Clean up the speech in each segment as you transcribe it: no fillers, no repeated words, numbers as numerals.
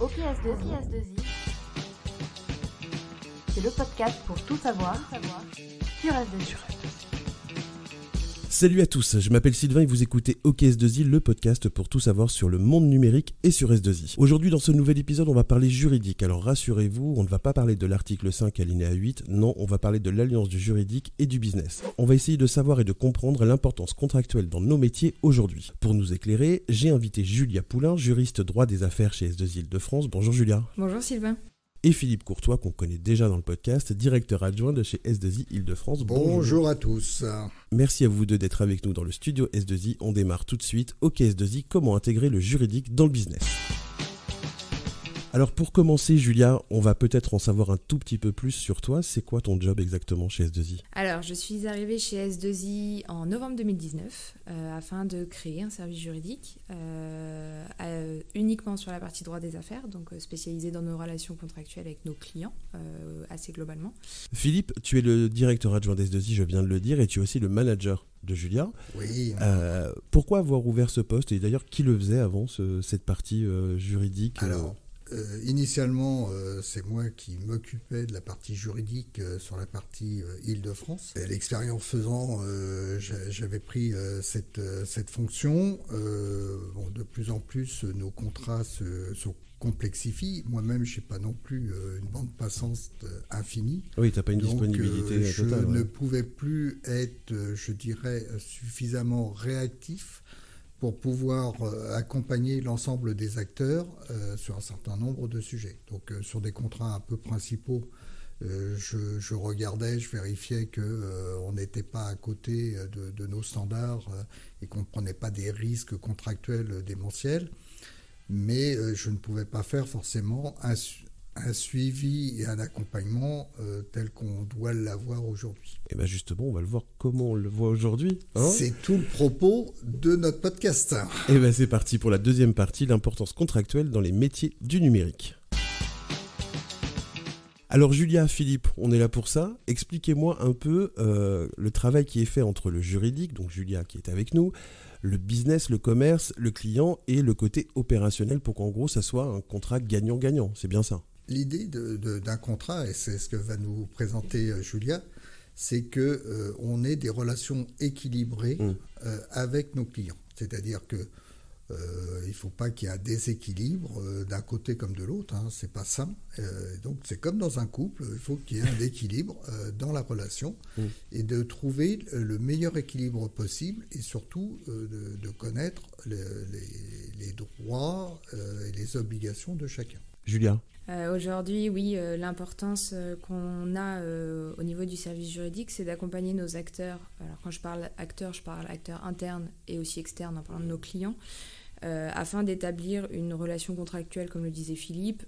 OKS2I, c'est le podcast pour tout savoir sur S2I. Salut à tous, je m'appelle Sylvain et vous écoutez OKS2I, le podcast pour tout savoir sur le monde numérique et sur S2I. Aujourd'hui, dans ce nouvel épisode, on va parler juridique. Alors rassurez-vous, on ne va pas parler de l'article 5 alinéa 8, non, on va parler de l'alliance du juridique et du business. On va essayer de savoir et de comprendre l'importance contractuelle dans nos métiers aujourd'hui. Pour nous éclairer, j'ai invité Julia Poulain, juriste droit des affaires chez S2I Île-de-France. Bonjour Julia. Bonjour Sylvain. Et Philippe Courtois, qu'on connaît déjà dans le podcast, directeur adjoint de chez S2I Île-de-France. Bonjour à tous. Merci à vous deux d'être avec nous dans le studio S2I. On démarre tout de suite. Ok S2I, comment intégrer le juridique dans le business ? Alors pour commencer, Julia, on va peut-être en savoir un tout petit peu plus sur toi. C'est quoi ton job exactement chez S2I ? Alors, je suis arrivée chez S2I en novembre 2019 afin de créer un service juridique uniquement sur la partie droit des affaires, donc spécialisé dans nos relations contractuelles avec nos clients assez globalement. Philippe, tu es le directeur adjoint d'S2I, je viens de le dire, et tu es aussi le manager de Julia. Oui. Pourquoi avoir ouvert ce poste ? Et d'ailleurs, qui le faisait avant cette partie juridique ? Alors, initialement, c'est moi qui m'occupais de la partie juridique sur la partie Île-de-France. Et l'expérience faisant, j'avais pris cette fonction. De plus en plus, nos contrats se complexifient. Moi-même, je n'ai pas non plus une bande passante infinie. Oui, tu n'as pas une disponibilité totale. Je ne pouvais plus être, je dirais, suffisamment réactif pour pouvoir accompagner l'ensemble des acteurs sur un certain nombre de sujets. Donc sur des contrats un peu principaux, je regardais, je vérifiais qu'on n'était pas à côté de nos standards et qu'on ne prenait pas des risques contractuels démentiels, mais je ne pouvais pas faire forcément un suivi et un accompagnement tel qu'on doit l'avoir aujourd'hui. Et bien justement, on va le voir comment on le voit aujourd'hui. C'est tout le propos de notre podcast. Et bien c'est parti pour la deuxième partie, l'importance contractuelle dans les métiers du numérique. Alors Julia, Philippe, on est là pour ça. Expliquez-moi un peu le travail qui est fait entre le juridique, donc Julia qui est avec nous, le business, le commerce, le client et le côté opérationnel pour qu'en gros ça soit un contrat gagnant-gagnant. C'est bien ça ? L'idée d'un contrat, et c'est ce que va nous présenter Julia, c'est qu'on ait des relations équilibrées avec nos clients. C'est-à-dire que il ne faut pas qu'il y ait un déséquilibre d'un côté comme de l'autre, c'est pas sain. Donc c'est comme dans un couple, il faut qu'il y ait un équilibre dans la relation et de trouver le meilleur équilibre possible et surtout de connaître les droits et les obligations de chacun. Julia ? Aujourd'hui, oui, l'importance qu'on a au niveau du service juridique, c'est d'accompagner nos acteurs. Alors quand je parle acteurs, je parle acteurs internes et aussi externes en parlant de nos clients, afin d'établir une relation contractuelle, comme le disait Philippe,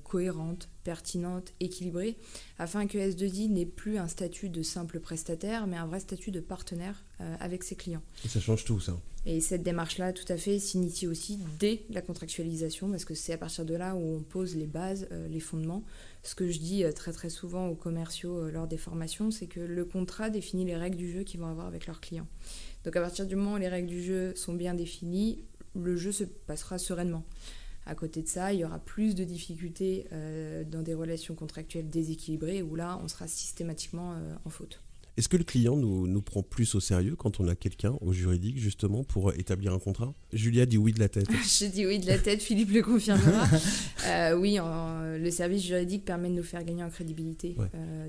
cohérente, pertinente, équilibrée, afin que S2I n'ait plus un statut de simple prestataire, mais un vrai statut de partenaire avec ses clients. Et ça change tout, ça. Et cette démarche-là, tout à fait, s'initie aussi dès la contractualisation, parce que c'est à partir de là où on pose les bases, les fondements. Ce que je dis très très souvent aux commerciaux lors des formations, c'est que le contrat définit les règles du jeu qu'ils vont avoir avec leurs clients. Donc à partir du moment où les règles du jeu sont bien définies, le jeu se passera sereinement. À côté de ça, il y aura plus de difficultés dans des relations contractuelles déséquilibrées, où là, on sera systématiquement en faute. Est-ce que le client nous prend plus au sérieux quand on a quelqu'un au juridique, justement, pour établir un contrat ? Julia dit oui de la tête. Je dis oui de la tête, Philippe le confirmera. Oui, le service juridique permet de nous faire gagner en crédibilité,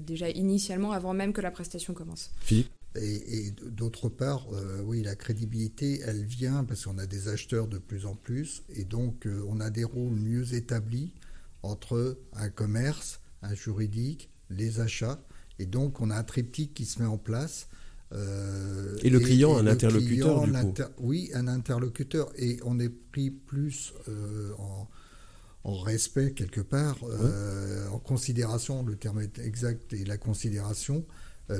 déjà initialement, avant même que la prestation commence. Philippe ? Et d'autre part, oui, la crédibilité, elle vient parce qu'on a des acheteurs de plus en plus, et donc on a des rôles mieux établis entre un commerce, un juridique, les achats, et donc on a un triptyque qui se met en place. Et le client, un interlocuteur, du coup. Oui, un interlocuteur, et on est pris plus en respect quelque part, en considération, le terme exact est la considération,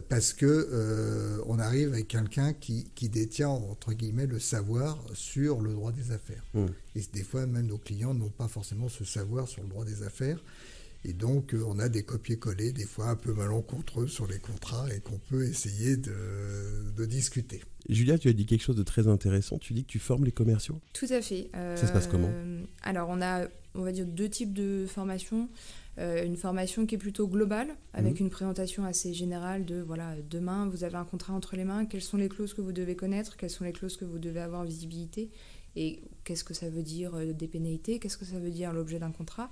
parce que on arrive avec quelqu'un qui détient, entre guillemets, le savoir sur le droit des affaires. Et des fois, même nos clients n'ont pas forcément ce savoir sur le droit des affaires. Et donc, on a des copier-coller, des fois un peu malencontreux sur les contrats et qu'on peut essayer de discuter. Julia, tu as dit quelque chose de très intéressant. Tu dis que tu formes les commerciaux. Tout à fait. Ça se passe comment ? Alors, on va dire 2 types de formations. Une formation qui est plutôt globale, avec une présentation assez générale de, voilà, demain, vous avez un contrat entre les mains, quelles sont les clauses que vous devez connaître, quelles sont les clauses que vous devez avoir en visibilité, et qu'est-ce que ça veut dire des pénalités, qu'est-ce que ça veut dire l'objet d'un contrat.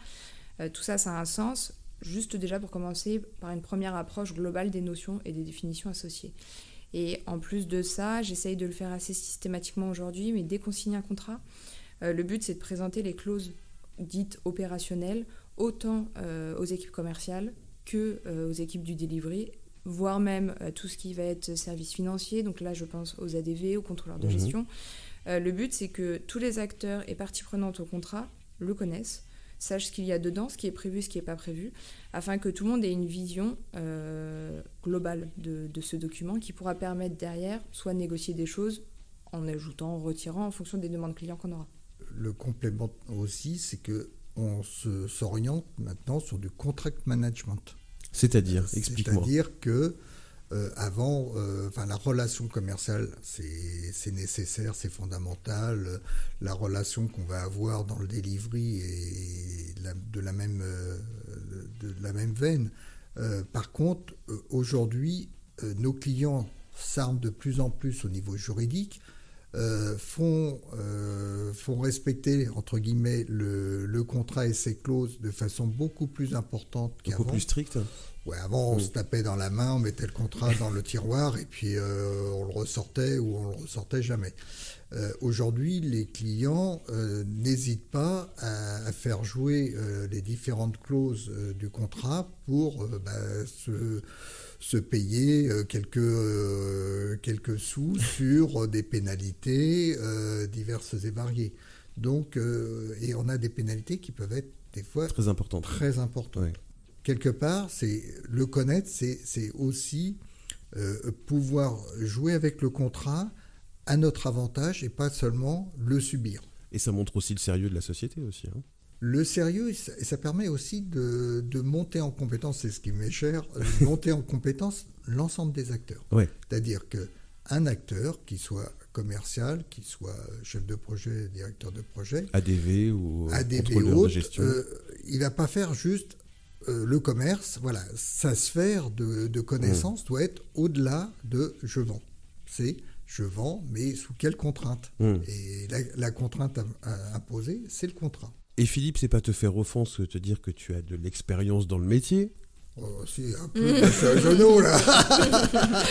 Tout ça, ça a un sens, juste déjà pour commencer par une première approche globale des notions et des définitions associées. Et en plus de ça, j'essaye de le faire assez systématiquement aujourd'hui, mais dès qu'on signe un contrat, le but c'est de présenter les clauses dites opérationnelles, autant aux équipes commerciales que aux équipes du delivery, voire même tout ce qui va être service financier. Donc là, je pense aux ADV, aux contrôleurs de gestion. Le but, c'est que tous les acteurs et parties prenantes au contrat le connaissent, sachent ce qu'il y a dedans, ce qui est prévu, ce qui n'est pas prévu, afin que tout le monde ait une vision globale de ce document qui pourra permettre derrière soit de négocier des choses en ajoutant, en retirant, en fonction des demandes clients qu'on aura. Le complément aussi, c'est qu'on s'oriente maintenant sur du contract management. C'est-à-dire, explique-moi. C'est-à-dire que avant, la relation commerciale, c'est nécessaire, c'est fondamental. La relation qu'on va avoir dans le delivery est de la même veine. Par contre, aujourd'hui, nos clients s'arment de plus en plus au niveau juridique, font respecter, entre guillemets, le contrat et ses clauses de façon beaucoup plus importante qu'avant. Beaucoup plus stricte. Ouais, avant, on se tapait dans la main, on mettait le contrat dans le tiroir et puis on le ressortait ou on le ressortait jamais. Aujourd'hui, les clients n'hésitent pas à faire jouer les différentes clauses du contrat pour se payer quelques sous sur des pénalités diverses et variées. Donc, et on a des pénalités qui peuvent être des fois très importantes. Ouais. Quelque part, le connaître, c'est aussi pouvoir jouer avec le contrat à notre avantage et pas seulement le subir. Et ça montre aussi le sérieux de la société aussi. Hein. Le sérieux, et ça permet aussi de monter en compétence, c'est ce qui m'est cher, de monter en compétence l'ensemble des acteurs. Ouais. C'est-à-dire qu'un acteur, qui soit commercial, qui soit chef de projet, directeur de projet, ADV ou contrôleur de gestion, il ne va pas faire juste le commerce. Voilà, sa sphère de connaissance doit être au-delà de « je vends ». C'est « je vends », mais sous quelle contrainte ? Et la contrainte imposée, c'est le contrat. Et Philippe, c'est pas te faire offense te dire que tu as de l'expérience dans le métier. C'est un peu un genou, là.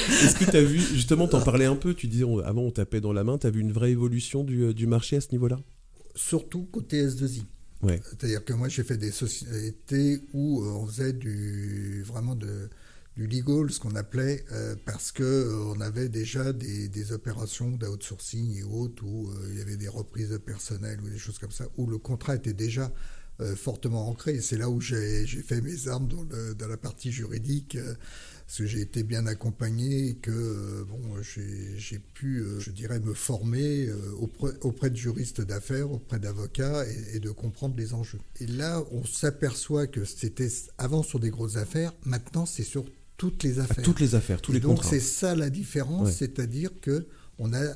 Est-ce que tu as vu, justement, t'en parlais un peu, tu disais avant on tapait dans la main, tu as vu une vraie évolution du marché à ce niveau-là ? Surtout côté S2I. Ouais. C'est-à-dire que moi j'ai fait des sociétés où on faisait du legal, ce qu'on appelait, parce qu'on avait déjà des opérations d'outsourcing et autres, où il y avait des reprises de personnel ou des choses comme ça, où le contrat était déjà fortement ancré. Et c'est là où j'ai fait mes armes dans la partie juridique, parce que j'ai été bien accompagné et que j'ai pu, je dirais, me former auprès de juristes d'affaires, auprès d'avocats et de comprendre les enjeux. Et là, on s'aperçoit que c'était avant sur des grosses affaires, maintenant c'est sur toutes les affaires. Toutes les affaires, tous les contrats. Donc c'est ça la différence, c'est-à-dire que on a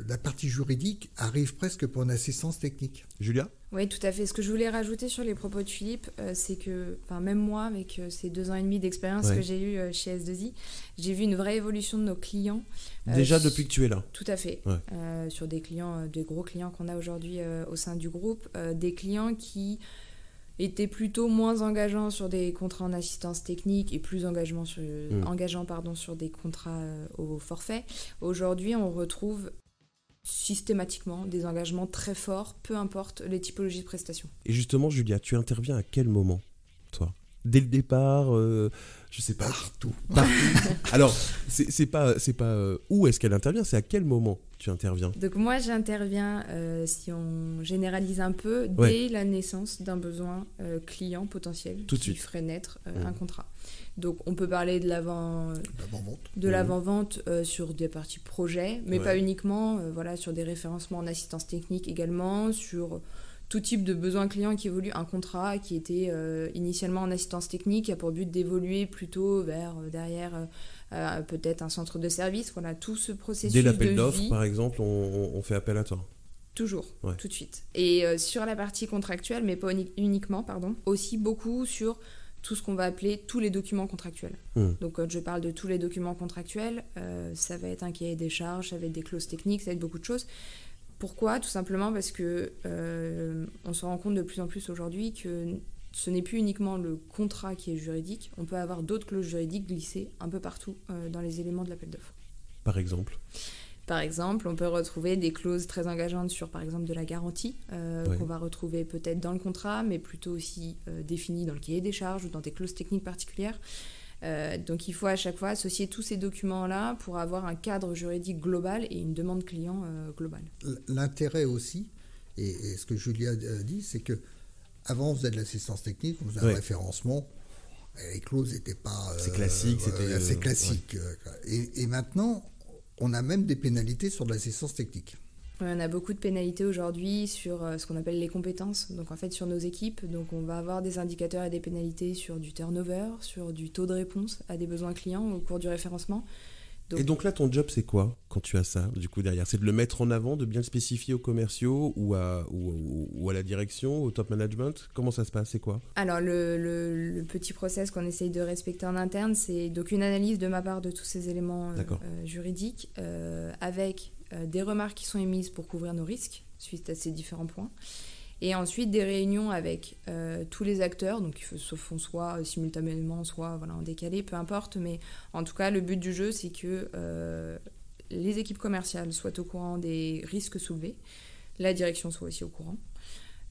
la partie juridique arrive presque pour une assistance technique. Julia ? Oui, tout à fait. Ce que je voulais rajouter sur les propos de Philippe, c'est que, même moi, avec ces 2 ans et demi d'expérience que j'ai eu chez S2I, j'ai vu une vraie évolution de nos clients. Déjà depuis que tu es là ? Tout à fait. Ouais. Sur des clients, des gros clients qu'on a aujourd'hui au sein du groupe, des clients qui étaient plutôt moins engageants sur des contrats en assistance technique et plus engageants sur des contrats au forfait. Aujourd'hui, on retrouve systématiquement des engagements très forts, peu importe les typologies de prestations. Et justement, Julia, tu interviens à quel moment, toi ? Dès le départ, je sais pas. Partout. Alors, c'est pas où est-ce qu'elle intervient, c'est à quel moment tu interviens. Donc moi, j'interviens, si on généralise un peu, dès la naissance d'un besoin client potentiel qui ferait naître un contrat. Donc on peut parler de l'avant-vente sur des parties projets, mais pas uniquement, sur des référencements en assistance technique également, sur tout type de besoin client qui évolue. Un contrat qui était initialement en assistance technique, qui a pour but d'évoluer plutôt vers derrière peut-être un centre de service. Voilà, tout ce processus de vie. Dès l'appel d'offres, par exemple, on fait appel à toi. Toujours, Ouais. tout de suite. Et sur la partie contractuelle, mais pas uniquement, aussi beaucoup sur tout ce qu'on va appeler tous les documents contractuels. Donc quand je parle de tous les documents contractuels, ça va être un cahier des charges, ça va être des clauses techniques, ça va être beaucoup de choses. Pourquoi ? Tout simplement parce que on se rend compte de plus en plus aujourd'hui que ce n'est plus uniquement le contrat qui est juridique, on peut avoir d'autres clauses juridiques glissées un peu partout dans les éléments de l'appel d'offres. Par exemple. Par exemple, on peut retrouver des clauses très engageantes sur, par exemple, de la garantie, qu'on va retrouver peut-être dans le contrat, mais plutôt aussi définies dans le cahier des charges ou dans des clauses techniques particulières. Donc il faut à chaque fois associer tous ces documents-là pour avoir un cadre juridique global et une demande client globale. L'intérêt aussi, et ce que Julia dit, c'est que avant on faisait de l'assistance technique, on faisait un référencement, les clauses n'étaient pas... c'est classique, c'était... assez classique. Ouais. Et maintenant, on a même des pénalités sur de l'assistance technique. On a beaucoup de pénalités aujourd'hui sur ce qu'on appelle les compétences, donc en fait sur nos équipes. Donc on va avoir des indicateurs et des pénalités sur du turnover, sur du taux de réponse à des besoins clients au cours du référencement. Et donc là, ton job, c'est quoi quand tu as ça, du coup, derrière ? C'est de le mettre en avant, de bien le spécifier aux commerciaux ou à la direction, au top management ? Comment ça se passe ? C'est quoi ? Alors, le petit process qu'on essaye de respecter en interne, c'est donc une analyse de ma part de tous ces éléments juridiques avec des remarques qui sont émises pour couvrir nos risques suite à ces différents points. Et ensuite, des réunions avec tous les acteurs, donc ils se font soit simultanément, soit en décalé, peu importe. Mais en tout cas, le but du jeu, c'est que les équipes commerciales soient au courant des risques soulevés, la direction soit aussi au courant,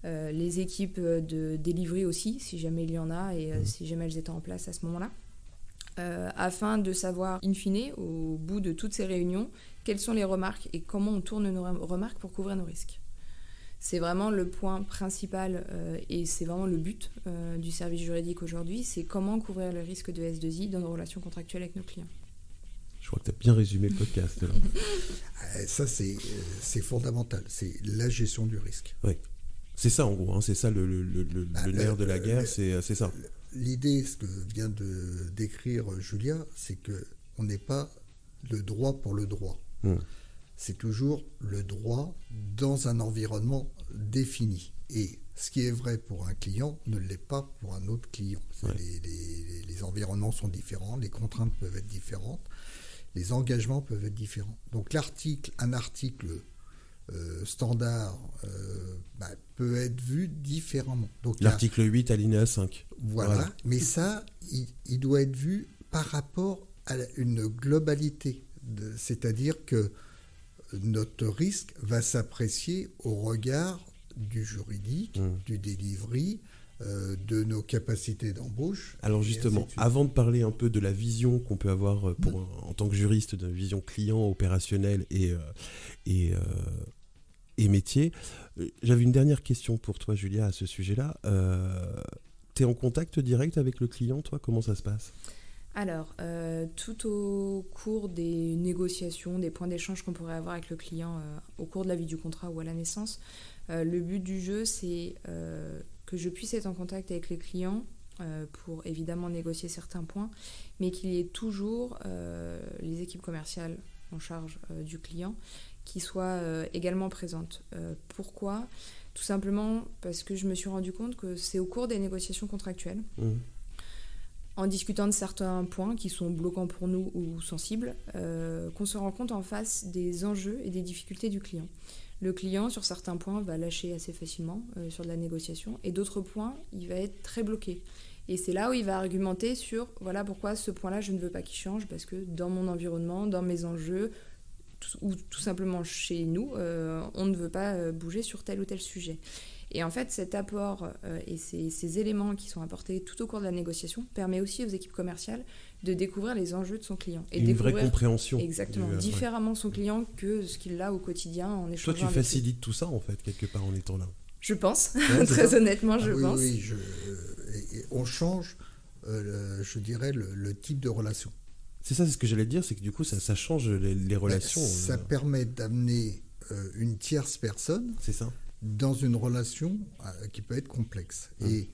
les équipes de delivery aussi, si jamais il y en a, et si jamais elles étaient en place à ce moment-là, afin de savoir, in fine, au bout de toutes ces réunions, quelles sont les remarques et comment on tourne nos remarques pour couvrir nos risques. C'est vraiment le point principal et c'est vraiment le but du service juridique aujourd'hui, c'est comment couvrir le risque de S2I dans nos relations contractuelles avec nos clients. Je crois que tu as bien résumé le podcast. Là. Ça, c'est fondamental, c'est la gestion du risque. Oui, c'est ça en gros, hein, c'est ça le nerf de la guerre, c'est ça. L'idée, ce que vient de décrire Julia, c'est qu'on n'est pas le droit pour le droit. C'est toujours le droit dans un environnement défini. Et ce qui est vrai pour un client ne l'est pas pour un autre client. Ouais. Les environnements sont différents, les contraintes peuvent être différentes, les engagements peuvent être différents. Donc un article standard peut être vu différemment. Donc, l'article 8, alinéa 5. Voilà, mais ça, il doit être vu par rapport à une globalité. C'est-à-dire que notre risque va s'apprécier au regard du juridique, du delivery, de nos capacités d'embauche. Alors justement, avant de parler un peu de la vision qu'on peut avoir en tant que juriste, de vision client, opérationnelle et métier, j'avais une dernière question pour toi, Julia, à ce sujet-là. Tu es en contact direct avec le client, toi ? Comment ça se passe ? Alors, tout au cours des négociations, des points d'échange qu'on pourrait avoir avec le client au cours de la vie du contrat ou à la naissance, le but du jeu, c'est que je puisse être en contact avec les clients pour évidemment négocier certains points, mais qu'il y ait toujours les équipes commerciales en charge du client qui soient également présentes. Pourquoi ? Tout simplement parce que je me suis rendu compte que c'est au cours des négociations contractuelles, en discutant de certains points qui sont bloquants pour nous ou sensibles, qu'on se rend compte en face des enjeux et des difficultés du client. Le client, sur certains points, va lâcher assez facilement sur de la négociation, et d'autres points, il va être très bloqué. Et c'est là où il va argumenter sur « voilà pourquoi ce point-là, je ne veux pas qu'il change, parce que dans mon environnement, dans mes enjeux, ou tout simplement chez nous, on ne veut pas bouger sur tel ou tel sujet ». Et en fait, cet apport et ces éléments qui sont apportés tout au cours de la négociation permet aussi aux équipes commerciales de découvrir les enjeux de son client. Et une vraie compréhension. Exactement, différemment son client que ce qu'il a au quotidien en échangeant. Toi, tu facilites tout ça, en fait, quelque part, en étant là. Je pense, très honnêtement, je pense. Oui, on change, je dirais, le type de relation. C'est ça, c'est ce que j'allais te dire, c'est que du coup, ça change les relations. Ça permet d'amener une tierce personne. C'est ça. dans une relation qui peut être complexe. Et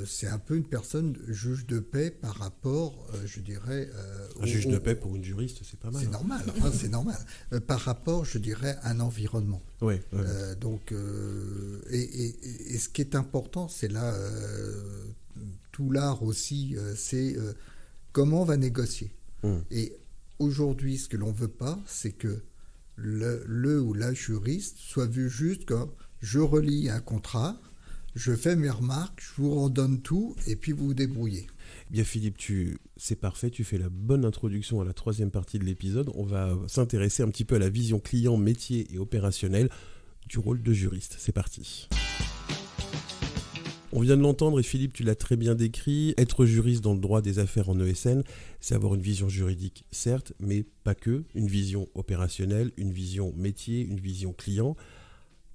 c'est un peu une personne juge de paix par rapport, je dirais... un juge de paix pour une juriste, c'est pas mal. C'est normal, c'est normal. Par rapport, je dirais, à un environnement. Ouais. Donc, et ce qui est important, c'est là, tout l'art aussi, c'est comment on va négocier. Et aujourd'hui, ce que l'on ne veut pas, c'est que le ou la juriste soit vu juste comme je relis un contrat, je fais mes remarques, je vous redonne tout et puis vous vous débrouillez. Bien Philippe, c'est parfait, tu fais la bonne introduction à la 3e partie de l'épisode. On va s'intéresser un petit peu à la vision client, métier et opérationnelle du rôle de juriste. C'est parti. On vient de l'entendre et Philippe, tu l'as très bien décrit. Être juriste dans le droit des affaires en ESN, c'est avoir une vision juridique, certes, mais pas que. Une vision opérationnelle, une vision métier, une vision client.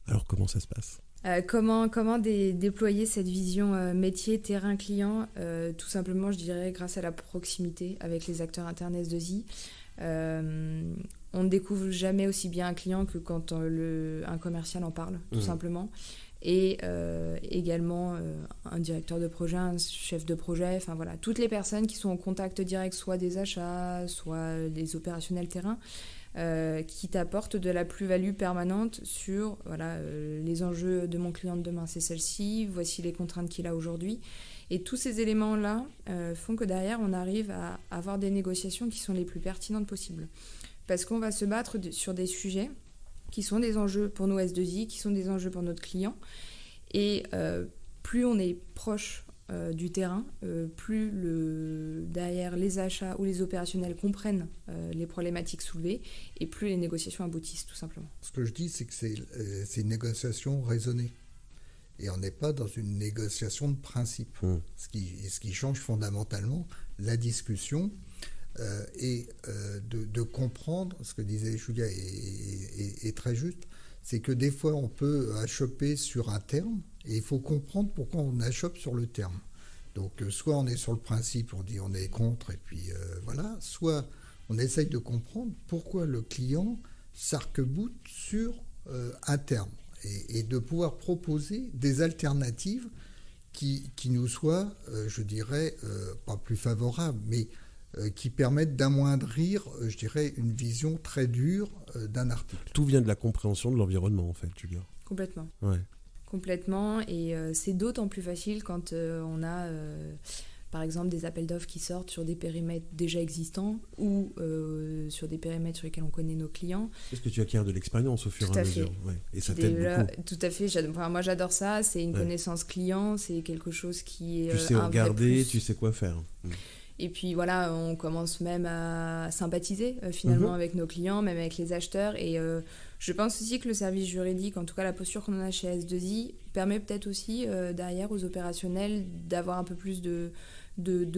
Alors comment ça se passe ? Comment déployer cette vision métier, terrain, client tout simplement, je dirais, grâce à la proximité avec les acteurs internes S2I. On ne découvre jamais aussi bien un client que quand un commercial en parle, tout simplement. Et également un directeur de projet, un chef de projet, enfin voilà, toutes les personnes qui sont en contact direct, soit des achats, soit des opérationnels terrain, qui t'apportent de la plus-value permanente sur les enjeux de mon client de demain, c'est celle-ci, voici les contraintes qu'il a aujourd'hui. Et tous ces éléments-là font que derrière, on arrive à avoir des négociations qui sont les plus pertinentes possibles. Parce qu'on va se battre sur des sujets qui sont des enjeux pour nos S2I, qui sont des enjeux pour notre client. Et plus on est proche du terrain, plus derrière les achats ou les opérationnels comprennent les problématiques soulevées, et plus les négociations aboutissent, tout simplement. Ce que je dis, c'est que c'est une négociation raisonnée. Et on n'est pas dans une négociation de principe. Ce qui change fondamentalement la discussion et de comprendre, ce que disait Julia est très juste, c'est que des fois on peut achoper sur un terme et il faut comprendre pourquoi on achoppe sur le terme. Donc soit on est sur le principe, on dit on est contre et puis voilà, soit on essaye de comprendre pourquoi le client s'arc-boute sur un terme et de pouvoir proposer des alternatives qui nous soient, je dirais, pas plus favorables, mais qui permettent d'amoindrir, je dirais, une vision très dure d'un article. Tout vient de la compréhension de l'environnement, en fait, Julia. Complètement. Ouais. Complètement, et c'est d'autant plus facile quand on a, par exemple, des appels d'offres qui sortent sur des périmètres déjà existants ou sur des périmètres sur lesquels on connaît nos clients. Est-ce que tu acquiers de l'expérience au fur et à mesure ? Ouais. Et ça t'aide beaucoup. Tout à fait. Moi, j'adore ça. C'est une connaissance client. C'est quelque chose qui est tu sais regarder, tu sais quoi faire. Et puis voilà, on commence même à sympathiser finalement avec nos clients, même avec les acheteurs. Et je pense aussi que le service juridique, en tout cas la posture qu'on a chez S2I, permet peut-être aussi derrière aux opérationnels d'avoir un peu plus de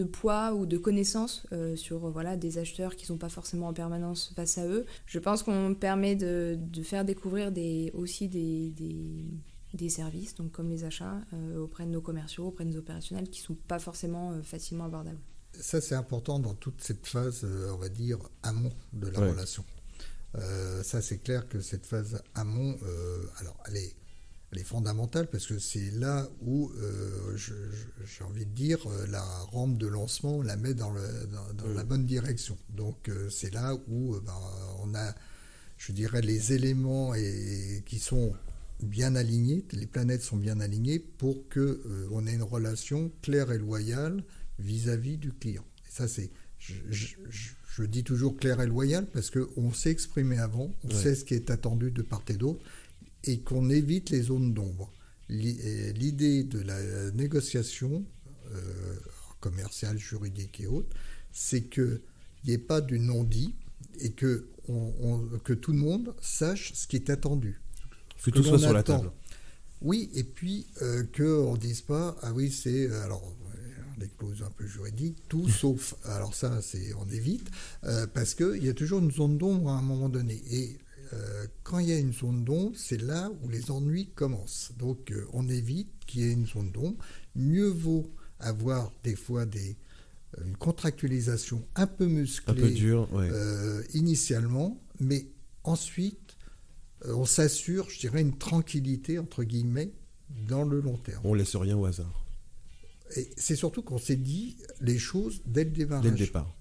poids ou de connaissances sur des acheteurs qui ne sont pas forcément en permanence face à eux. Je pense qu'on permet de faire découvrir aussi des services, donc comme les achats, auprès de nos commerciaux, auprès de nos opérationnels, qui ne sont pas forcément facilement abordables. Ça, c'est important dans toute cette phase, on va dire, amont de la relation. Ça, c'est clair que cette phase amont, alors, elle est fondamentale parce que c'est là où, j'ai envie de dire, la rampe de lancement, on la met dans la bonne direction. Donc, c'est là où on a, je dirais, les éléments qui sont bien alignés, les planètes sont bien alignées pour qu'on ait une relation claire et loyale vis-à-vis du client. Et ça, c'est, je dis toujours clair et loyal parce qu'on s'est exprimé avant, on sait ce qui est attendu de part et d'autre, et qu'on évite les zones d'ombre. L'idée de la négociation commerciale, juridique et autres, c'est qu'il n'y ait pas du non-dit et que tout le monde sache ce qui est attendu. Que tout soit sur la table. Oui, et puis qu'on ne dise pas, ah oui, c'est... alors, des clauses un peu juridiques, tout sauf. Alors ça, on évite, parce qu'il y a toujours une zone d'ombre à un moment donné. Et quand il y a une zone d'ombre, c'est là où les ennuis commencent. Donc on évite qu'il y ait une zone d'ombre. Mieux vaut avoir des fois une contractualisation un peu musclée, un peu dure, initialement, mais ensuite on s'assure, je dirais, une tranquillité, entre guillemets, dans le long terme. On ne laisse rien au hasard. Et c'est surtout qu'on s'est dit les choses dès le démarrage. Dès le départ.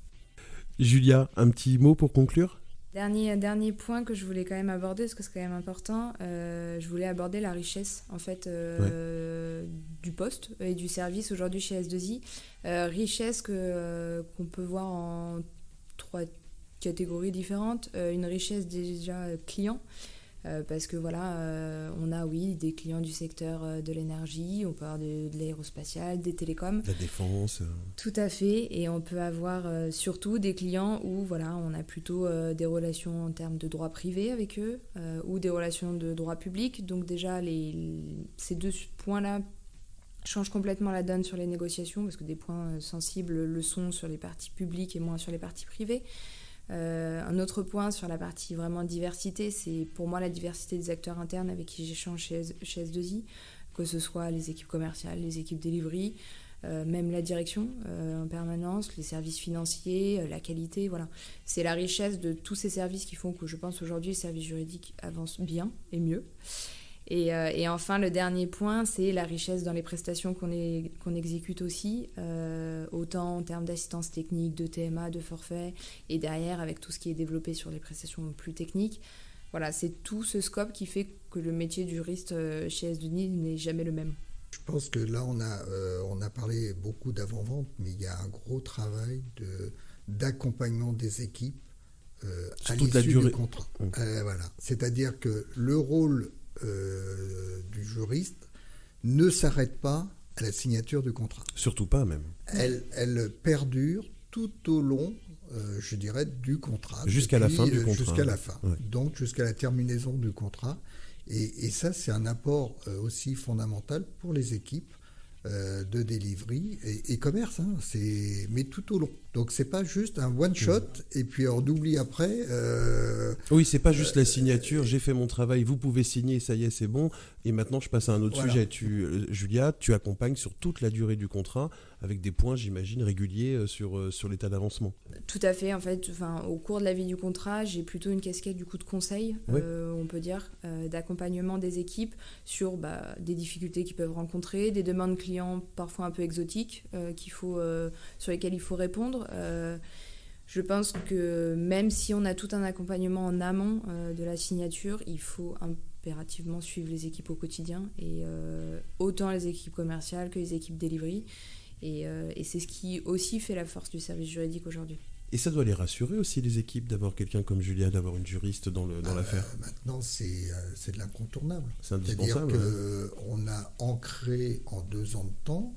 Julia, un petit mot pour conclure ? Dernier point que je voulais quand même aborder, parce que c'est quand même important, je voulais aborder la richesse en fait, du poste et du service aujourd'hui chez S2I. Richesse qu'on peut voir en 3 catégories différentes. Une richesse déjà client, parce que voilà, on a des clients du secteur de l'énergie, on peut avoir de l'aérospatial, des télécoms. La défense. Tout à fait, et on peut avoir surtout des clients où voilà, on a plutôt des relations en termes de droit privé avec eux, ou des relations de droit public. Donc déjà, ces 2 points-là changent complètement la donne sur les négociations, parce que des points sensibles le sont sur les parties publiques et moins sur les parties privées. Un autre point sur la partie vraiment diversité, c'est pour moi la diversité des acteurs internes avec qui j'échange chez S2I, que ce soit les équipes commerciales, les équipes delivery, même la direction en permanence, les services financiers, la qualité, voilà. C'est la richesse de tous ces services qui font que je pense aujourd'hui le service juridique avance bien et mieux. Et enfin, le dernier point, c'est la richesse dans les prestations qu'on exécute aussi, autant en termes d'assistance technique, de TMA, de forfait, et derrière avec tout ce qui est développé sur les prestations plus techniques. Voilà, c'est tout ce scope qui fait que le métier de juriste chez S2I n'est jamais le même. Je pense que là, on a parlé beaucoup d'avant-vente, mais il y a un gros travail d'accompagnement des équipes à l'issue du contrat. Voilà. C'est-à-dire que le rôle du juriste ne s'arrête pas à la signature du contrat. Surtout pas même. Elle perdure tout au long, je dirais, du contrat. Jusqu'à la fin du contrat. Jusqu'à la fin. Ouais. Donc jusqu'à la terminaison du contrat. Et ça, c'est un apport aussi fondamental pour les équipes de delivery et commerce, hein, mais tout au long. Donc c'est pas juste un one shot et puis on oublie après. Oui, c'est pas juste la signature. J'ai fait mon travail, vous pouvez signer, ça y est, c'est bon. Et maintenant, je passe à un autre sujet. Julia, tu accompagnes sur toute la durée du contrat avec des points, j'imagine, réguliers sur l'état d'avancement. Tout à fait. En fait, au cours de la vie du contrat, j'ai plutôt une casquette du coup de conseil, on peut dire, d'accompagnement des équipes sur des difficultés qu'ils peuvent rencontrer, des demandes clients parfois un peu exotiques sur lesquelles il faut répondre. Je pense que même si on a tout un accompagnement en amont de la signature, il faut impérativement suivre les équipes au quotidien, et autant les équipes commerciales que les équipes delivery. Et c'est ce qui aussi fait la force du service juridique aujourd'hui. Et ça doit les rassurer aussi, les équipes, d'avoir quelqu'un comme Julia, d'avoir une juriste dans l'affaire. Maintenant, c'est de l'incontournable. C'est indispensable. C'est-à-dire qu'on a ancré en 2 ans de temps,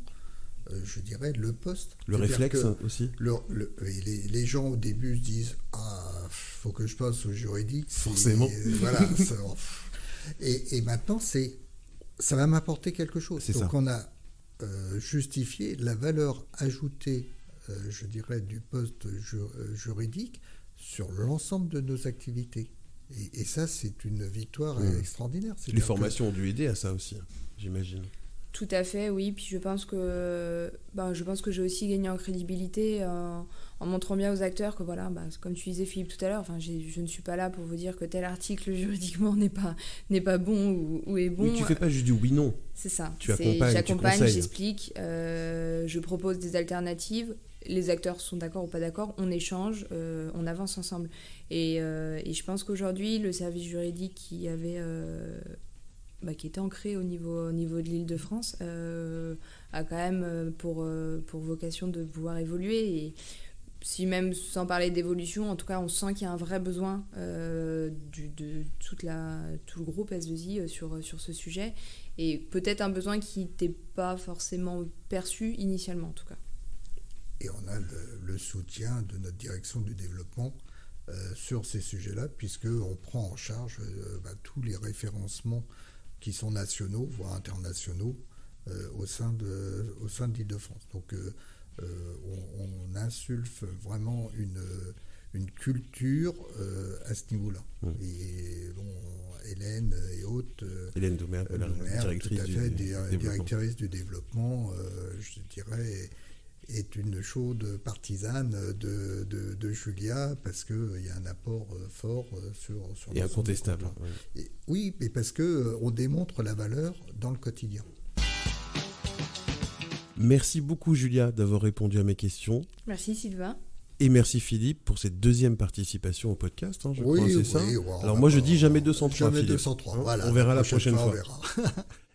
je dirais, le poste. Le réflexe aussi. Les gens au début se disent faut que je passe au juridique. Forcément. Voilà. Et maintenant, ça va m'apporter quelque chose. Donc on a justifié la valeur ajoutée, je dirais, du poste juridique sur l'ensemble de nos activités. Et ça, c'est une victoire extraordinaire. Les formations ont dû aider à ça aussi, j'imagine. Tout à fait, oui. Puis je pense que j'ai aussi gagné en crédibilité en montrant bien aux acteurs que voilà, comme tu disais Philippe tout à l'heure, je ne suis pas là pour vous dire que tel article juridiquement n'est pas bon ou est bon. Oui, tu fais pas juste du oui/non. C'est ça. J'accompagne, j'explique, je propose des alternatives. Les acteurs sont d'accord ou pas d'accord, on échange, on avance ensemble. Et je pense qu'aujourd'hui, le service juridique qui était ancré au niveau de l'Île-de-France, a quand même pour vocation de pouvoir évoluer. Et si même sans parler d'évolution, en tout cas, on sent qu'il y a un vrai besoin de tout le groupe S2I sur ce sujet. Et peut-être un besoin qui n'était pas forcément perçu initialement, en tout cas. Et on a le soutien de notre direction du développement sur ces sujets-là, puisqu'on prend en charge tous les référencements qui sont nationaux, voire internationaux, au sein de l'Île-de-France. Donc on insulte vraiment une culture à ce niveau-là. Et Hélène et autres... Hélène Doumer, la directrice directrice du développement, je dirais, est une chaude partisane de Julia, parce qu'il y a un apport fort sur et incontestable. Ouais. Oui, mais parce qu'on démontre la valeur dans le quotidien. Merci beaucoup Julia d'avoir répondu à mes questions. Merci Sylvain. Et merci Philippe pour cette deuxième participation au podcast, je crois, c'est ça. Wow, alors moi je dis jamais 203, jamais Philippe. 203, voilà. On verra la prochaine fois.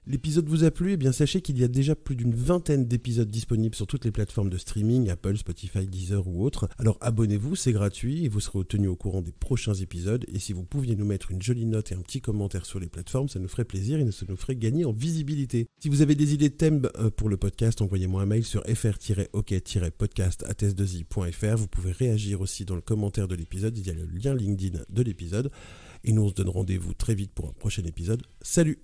L'épisode vous a plu? Eh bien sachez qu'il y a déjà plus d'une vingtaine d'épisodes disponibles sur toutes les plateformes de streaming, Apple, Spotify, Deezer ou autres. Alors abonnez-vous, c'est gratuit et vous serez tenu au courant des prochains épisodes. Et si vous pouviez nous mettre une jolie note et un petit commentaire sur les plateformes, ça nous ferait plaisir et ça nous ferait gagner en visibilité. Si vous avez des idées de thèmes pour le podcast, envoyez-moi un mail sur fr-ok-podcast@s2i.fr. Vous pouvez réagir aussi dans le commentaire de l'épisode, il y a le lien LinkedIn de l'épisode. Et nous on se donne rendez-vous très vite pour un prochain épisode. Salut!